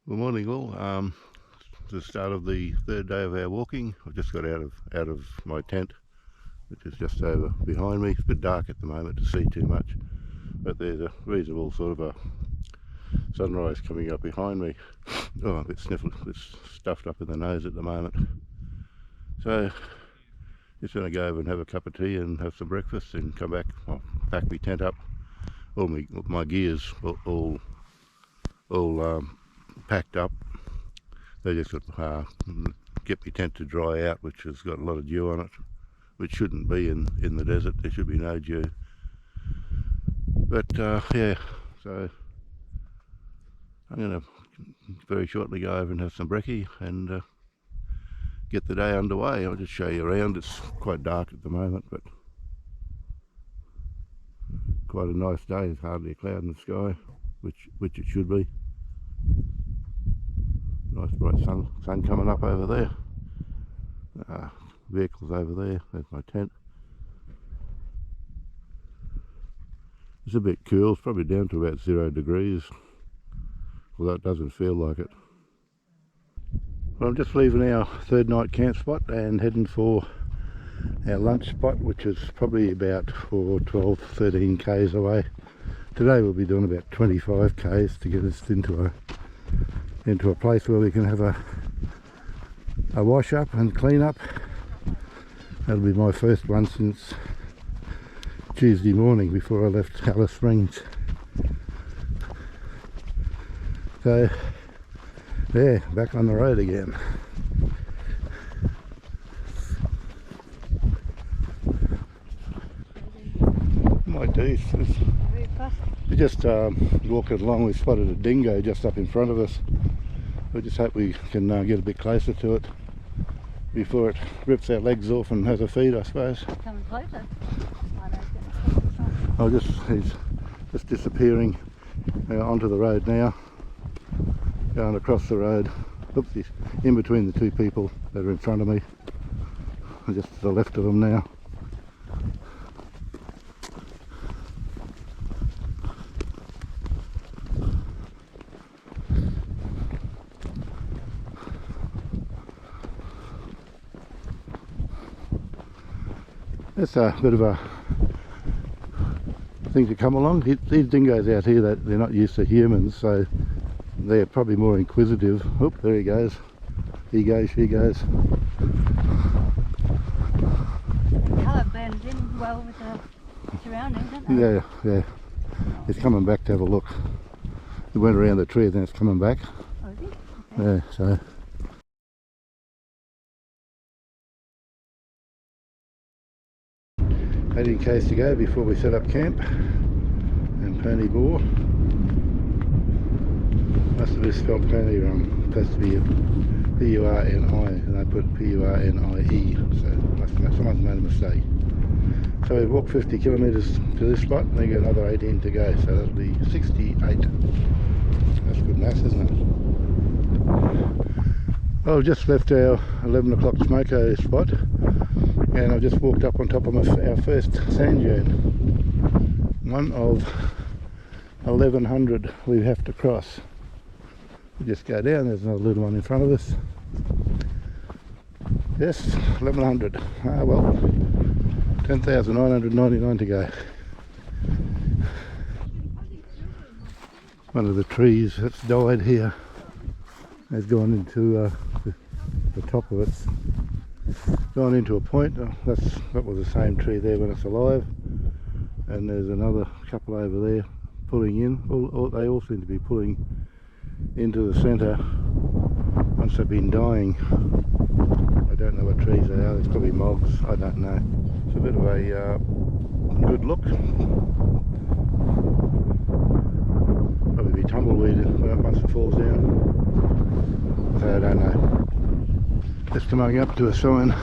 Good morning, all. The start of the third day of our walking. I've just got out of my tent, which is just over behind me. It's a bit dark at the moment to see too much, but there's a reasonable sort of a sunrise coming up behind me. Oh, I'm a bit stuffed up in the nose at the moment. So just going to go over and have a cup of tea and have some breakfast and come back. I'll pack my tent up. All my gear's all packed up. They just got get my tent to dry out, which has got a lot of dew on it, which shouldn't be in the desert. There should be no dew. But yeah, so I'm going to very shortly go over and have some brekkie and get the day underway. I'll just show you around. It's quite dark at the moment, but quite a nice day. There's hardly a cloud in the sky, which it should be. Nice bright sun coming up over there. Vehicles over there. There's my tent. It's a bit cool. It's probably down to about 0 degrees, although it doesn't feel like it. Well, I'm just leaving our third night camp spot and heading for our lunch spot, which is probably about 12-13 k's away. Today we'll be doing about 25 k's to get us into a place where we can have a wash up and clean up. That'll be my first one since Tuesday morning before I left Alice Springs. So yeah, back on the road again. My geez, we're just walking along. We spotted a dingo just up in front of us. We just hope we can get a bit closer to it before it rips our legs off and has a feed, I suppose. Coming closer. He's just disappearing onto the road now, going across the road. Oops, he's in between the two people that are in front of me. I'm just to the left of them now. It's a bit of a thing to come along. These dingoes out here, they're not used to humans, so they're probably more inquisitive. Oh, there he goes. He goes, she goes. The colour blends in well with the surroundings, don't they? Yeah. It's coming back to have a look. It went around the tree, then it's coming back. Oh, is it? Okay. Yeah, so. 18 k's to go before we set up camp and Pony Bore. Must have misspelled Pony wrong. It's supposed to be P-U-R-N-I and I put P-U-R-N-I-E, so someone's made a mistake. So we've walked 50 kilometres to this spot and then got another 18 to go, so that'll be 68. That's good maths, isn't it? Well, we've just left our 11 o'clock smoko spot and I've just walked up on top of our first sand dune. One of 1100 we have to cross. We just go down, there's another little one in front of us. Yes, 1100. Ah well, 10,999 to go. One of the trees that's died here has gone into the top of it's gone into a point. That was the same tree there when it's alive, and there's another couple over there pulling in. They all seem to be pulling into the centre once they've been dying. I don't know what trees they are. It's probably mogs, I don't know. It's a bit of a good look. Probably be tumbleweed once it falls down, so I don't know. Just coming up to a sign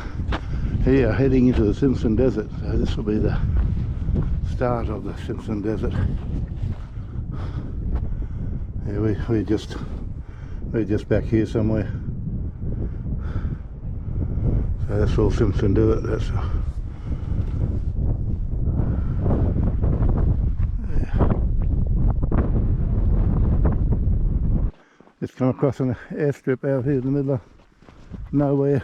here heading into the Simpson Desert, so this will be the start of the Simpson Desert. Yeah, we're just back here somewhere. So that's all Simpson Desert. It's Come across an airstrip out here in the middle of nowhere.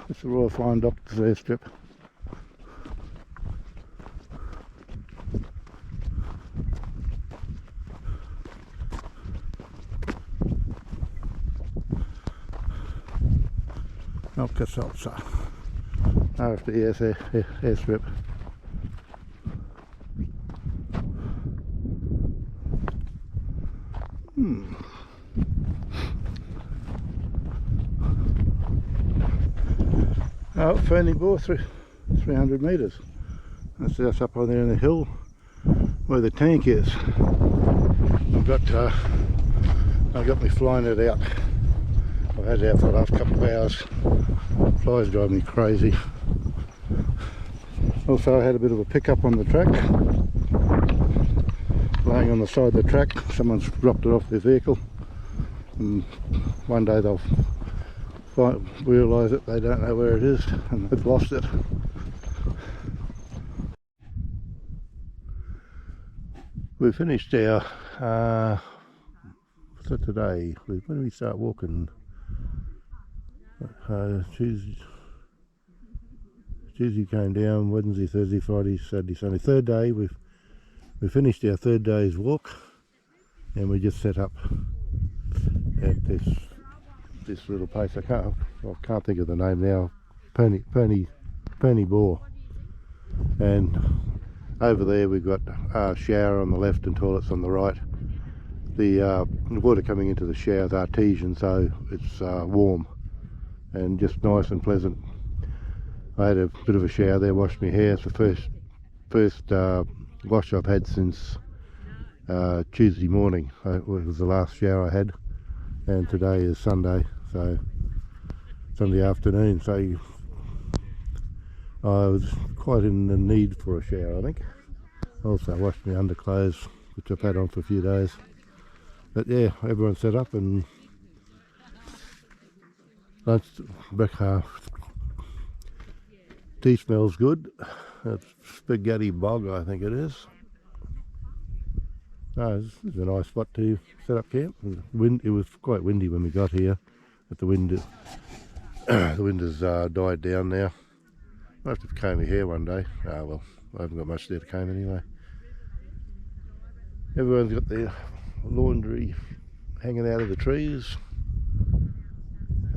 It's the Royal Flying Doctors airstrip. Alka-Seltzer. RFDS airstrip. Oh, Fernie Bore through 300 metres. That's us up on there in the hill where the tank is. I've got me flying it out. I've had it out for the last couple of hours. Flies drive me crazy. Also I had a bit of a pickup on the track. Laying on the side of the track. Someone's dropped it off their vehicle. And one day they'll realise that they don't know where it is and they've lost it. We finished our so today, when did we start walking? Tuesday came down, Wednesday, Thursday, Friday, Saturday, Sunday. Third day, we finished our third day's walk, and we just set up at this little place. I can't think of the name now. Fernie Bore, and over there we've got a shower on the left and toilets on the right. The water coming into the shower is artesian, so it's warm and just nice and pleasant. I had a bit of a shower there, washed my hair. It's the first wash I've had since Tuesday morning. It was the last shower I had, and today is Sunday, so Sunday afternoon, so I was quite in the need for a shower, I think. Also washed my underclothes, which I've had on for a few days. But yeah, everyone's set up, and lunch, tea smells good. It's Spaghetti Bog, I think it is. No, this is a nice spot to set up camp. It was quite windy when we got here, but the wind has died down now. I'll have to comb my hair one day. Ah well, I haven't got much there to comb anyway. Everyone's got their laundry hanging out of the trees,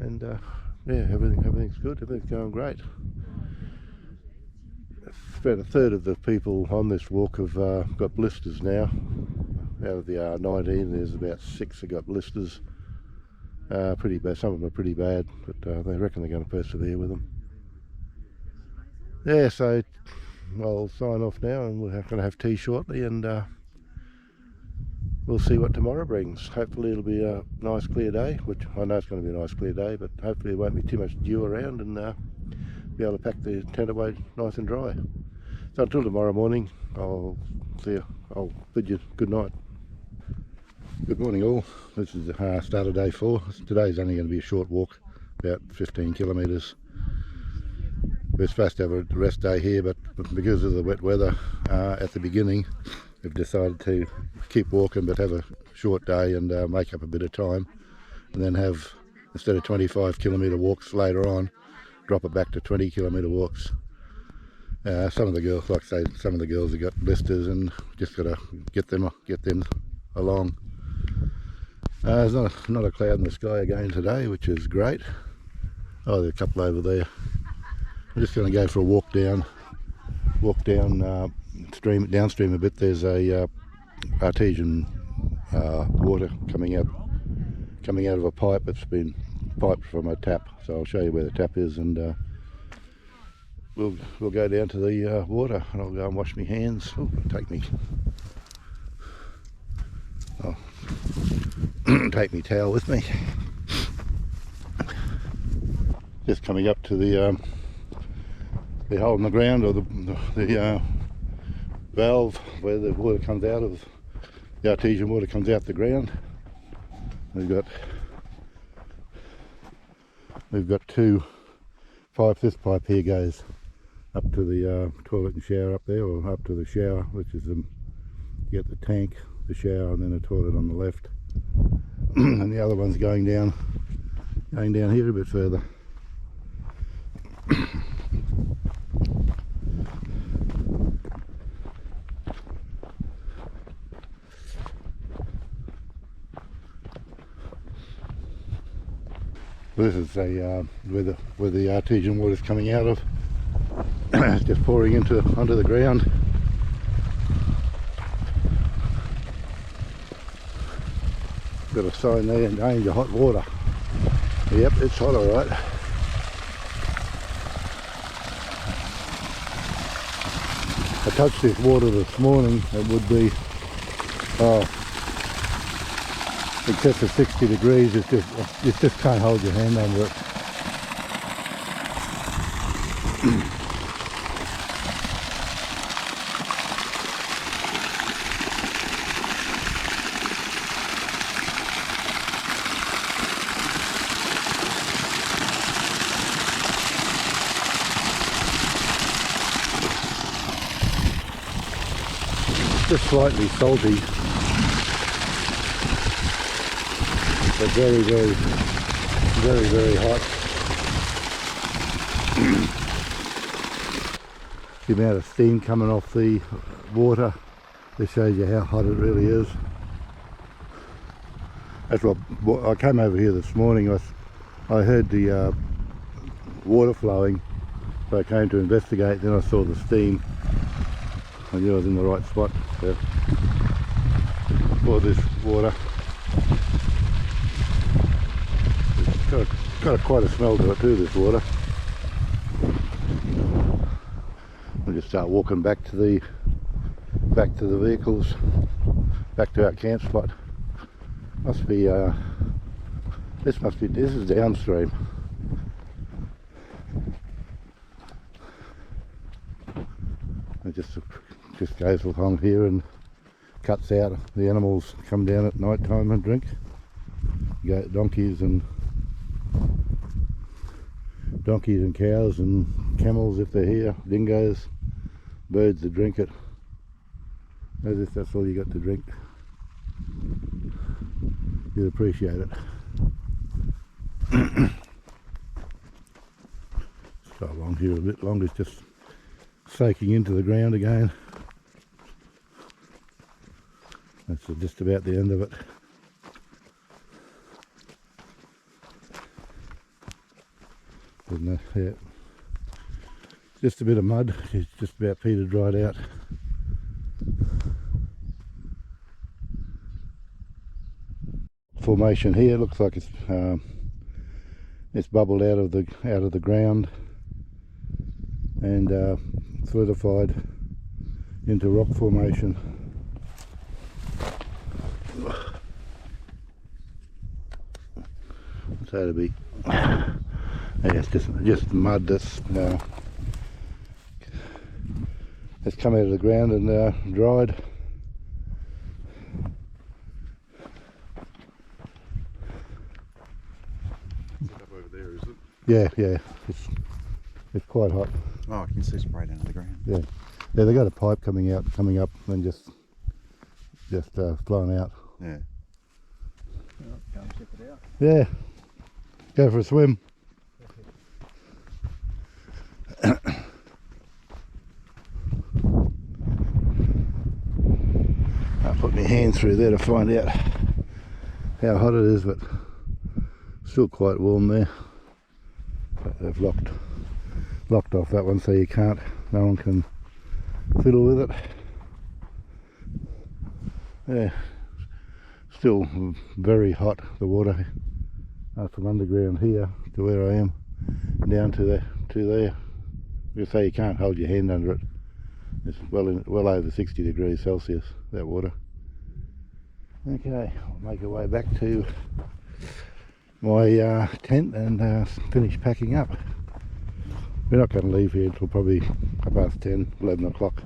and yeah, everything's good. Everything's going great. About a third of the people on this walk have got blisters now. Out of the 19, there's about 6 that got blisters. Pretty bad. Some of them are pretty bad, but they reckon they're going to persevere with them. Yeah, so I'll sign off now, and we're going to have tea shortly, and we'll see what tomorrow brings. Hopefully it'll be a nice clear day, which I know it's going to be a nice clear day, but hopefully there won't be too much dew around, and be able to pack the tent away nice and dry. So until tomorrow morning, I'll bid you good night. Good morning all. This is the start of day 4. Today's only going to be a short walk, about 15 kilometres. We're supposed to have a rest day here, but because of the wet weather at the beginning, we've decided to keep walking but have a short day and make up a bit of time, and then have, instead of 25 kilometre walks later on, drop it back to 20 kilometre walks. Some of the girls, like I say, some of the girls have got blisters, and just got to get them along. There's not a cloud in the sky again today, which is great. Oh, there's a couple over there. I'm just going to go for a walk downstream a bit. There's a artesian water coming out of a pipe that's been piped from a tap. So I'll show you where the tap is, and we'll go down to the water, and I'll go and wash my hands. Take me towel with me. Just coming up to the hole in the ground, or the valve where the water comes out of, the artesian water comes out the ground. We've got 2 pipes. This pipe here goes up to the toilet and shower up there, or up to the shower, which is you get the tank. the shower and then a toilet on the left. And the other one's going down here a bit further. This is where the artesian water is coming out of. It's just pouring onto the ground. Got a sign there, danger hot water. Yep, it's hot, alright. I touched this water this morning. It would be in excess of 60 degrees. You just can't hold your hand under it. Just slightly salty, but very, very, very, very hot. The amount of steam coming off the water, this shows you how hot it really is. That's what I came over here this morning. I heard the water flowing, so I came to investigate. Then I saw the steam. I knew I was in the right spot for this water. It's got quite a smell to it too, this water. We'll just start walking back to the vehicles, back to our camp spot. Must be this is downstream. It just goes along here and cuts out. The animals come down at night time and drink. Donkeys and cows and camels if they're here, dingoes, birds that drink it. As if that's all you got to drink. You'd appreciate it. Stay along here a bit longer, it's just soaking into the ground again. That's just about the end of it. Isn't it? Yeah. Just a bit of mud, it's just about peter dried out. Formation here looks like it's bubbled out of the ground and solidified into rock formation. So to be, yeah, it's just mud that's come out of the ground and dried. Over there, is it? Yeah, it's quite hot. Oh, I can see spray down to the ground. Yeah, they got a pipe coming up, and just flowing out. Yeah. Go and check it out. Yeah, go for a swim. I'll put my hand through there to find out how hot it is, but still quite warm there. But they've locked off that one, so no one can fiddle with it. Yeah, still very hot, the water from underground here to where I am down to there. You say you can't hold your hand under it. It's well over 60 degrees Celsius, that water. Okay, I'll make our way back to my tent and finish packing up. We're not going to leave here until probably 10, 11 o'clock.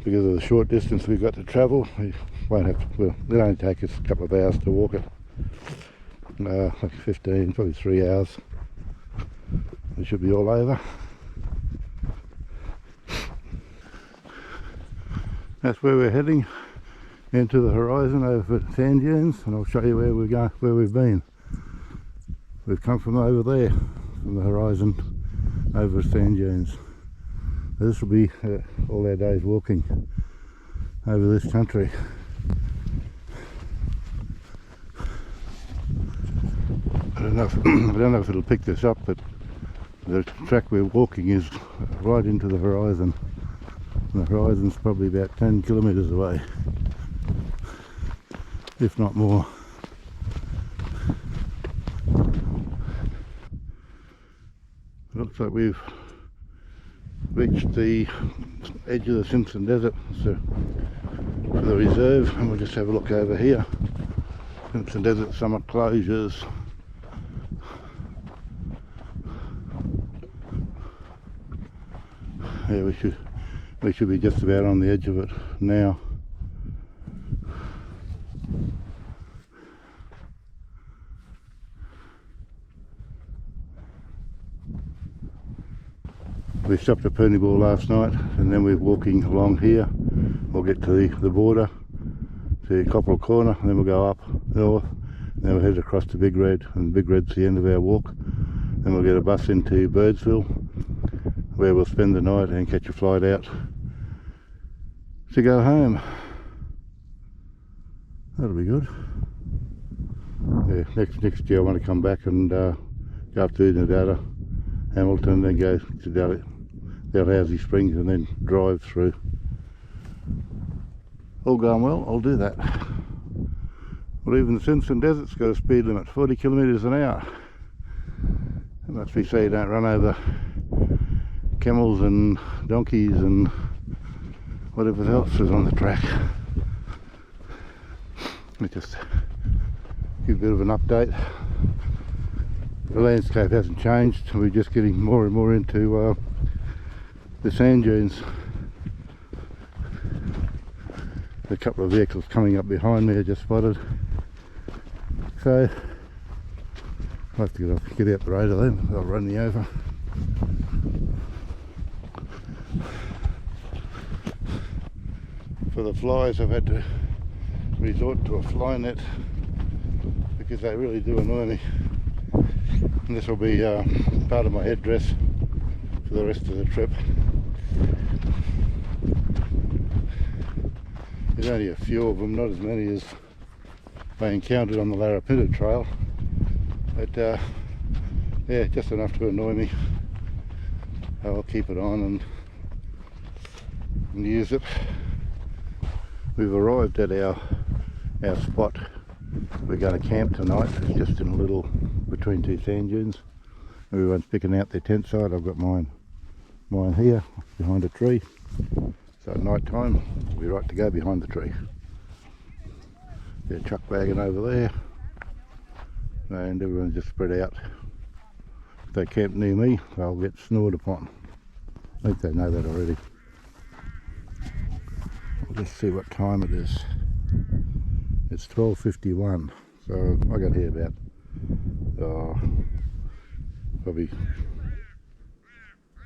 Because of the short distance we've got to travel, we won't have to, well, it'll only take us a couple of hours to walk it. Like 15, probably 3 hours. We should be all over. That's where we're heading, into the horizon over sand dunes, and I'll show you where we've been. We've come from over there, from the horizon over sand dunes. This will be all our days walking over this country. I don't know if it'll pick this up, but the track we're walking is right into the horizon. And the horizon's probably about 10 kilometres away, if not more. It looks like we've reached the edge of the Simpson Desert, so for the reserve, and we'll just have a look over here. Simpson Desert summer closures. Yeah, we should be just about on the edge of it now. We stopped at Pernyball last night, and then we're walking along here. We'll get to the border, to Copperell Corner, and then we'll go up north, and then we'll head across to Big Red, and Big Red's the end of our walk. Then we'll get a bus into Birdsville, where we'll spend the night and catch a flight out to go home. That'll be good. Yeah, next year I want to come back and go up to Unadilla, Hamilton, then go to Dalhousie Springs, and then drive through. All going well, I'll do that. Well, even the Simpson Desert's got a speed limit, 40 kilometres an hour. That must be so you don't run over camels and donkeys and whatever else is on the track. Let me just give a bit of an update. The landscape hasn't changed, we're just getting more and more into the sand dunes. A couple of vehicles coming up behind me I just spotted, so I'll have to get out the road of them, they'll run me over. For the flies, I've had to resort to a fly net because they really do annoy me. And this will be part of my headdress for the rest of the trip. There's only a few of them, not as many as I encountered on the Larapinta trail, but yeah, just enough to annoy me. I'll keep it on and use it. We've arrived at our spot. We're going to camp tonight. It's just in a little between two sand dunes. Everyone's picking out their tent site. I've got mine here behind a tree. So at night time we'll be right to go behind the tree. There's a chuck wagon over there, and everyone's just spread out. If they camp near me, they'll get snored upon. I think they know that already. Let's see what time it is. It's 12:51, so I got here about probably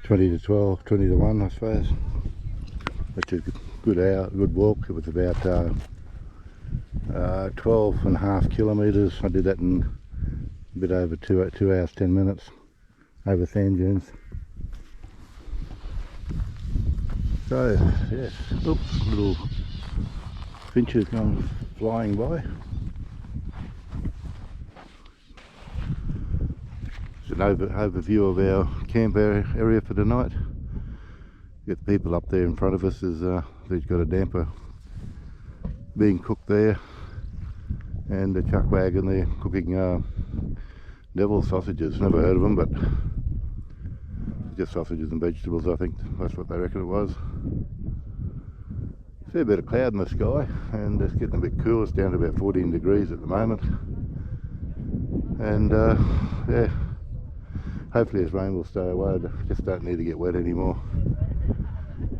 20 to 12, 20 to 1 I suppose, which is a good hour, good walk. It was about 12.5 kilometres. I did that in a bit over 2 hours 10 minutes over sand dunes. So yes, oops, little finches gone flying by. It's an overview of our camp area for tonight. Get the people up there in front of us. They've got a damper being cooked there, and a chuck wagon there cooking devil sausages. Never heard of them, but just sausages and vegetables, I think that's what they reckon it was. Fair bit of cloud in the sky, and it's getting a bit cool. It's down to about 14 degrees at the moment, and yeah, hopefully this rain will stay away. I just don't need to get wet anymore.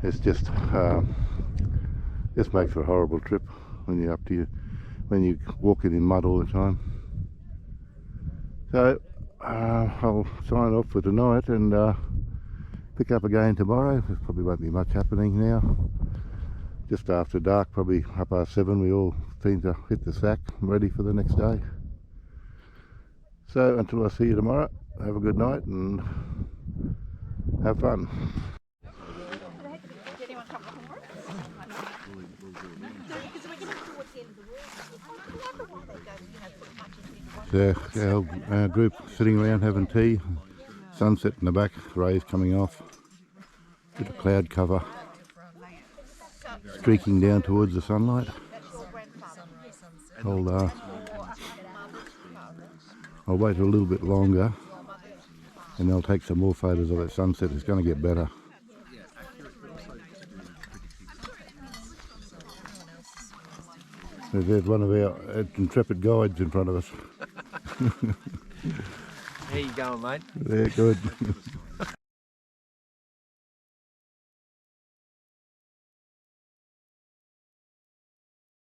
It's just makes for a horrible trip when you're when you're walking in mud all the time. So I'll sign off for tonight and pick up again tomorrow. There probably won't be much happening now. just after dark, probably 7:30, we all seem to hit the sack, ready for the next day. So until I see you tomorrow, have a good night and have fun. So our group sitting around having tea, sunset in the back, rays coming off, bit of cloud cover streaking down towards the sunlight. I'll wait a little bit longer and I'll take some more photos of that sunset. It's going to get better. There's one of our intrepid guides in front of us. How you going, mate? Yeah, good.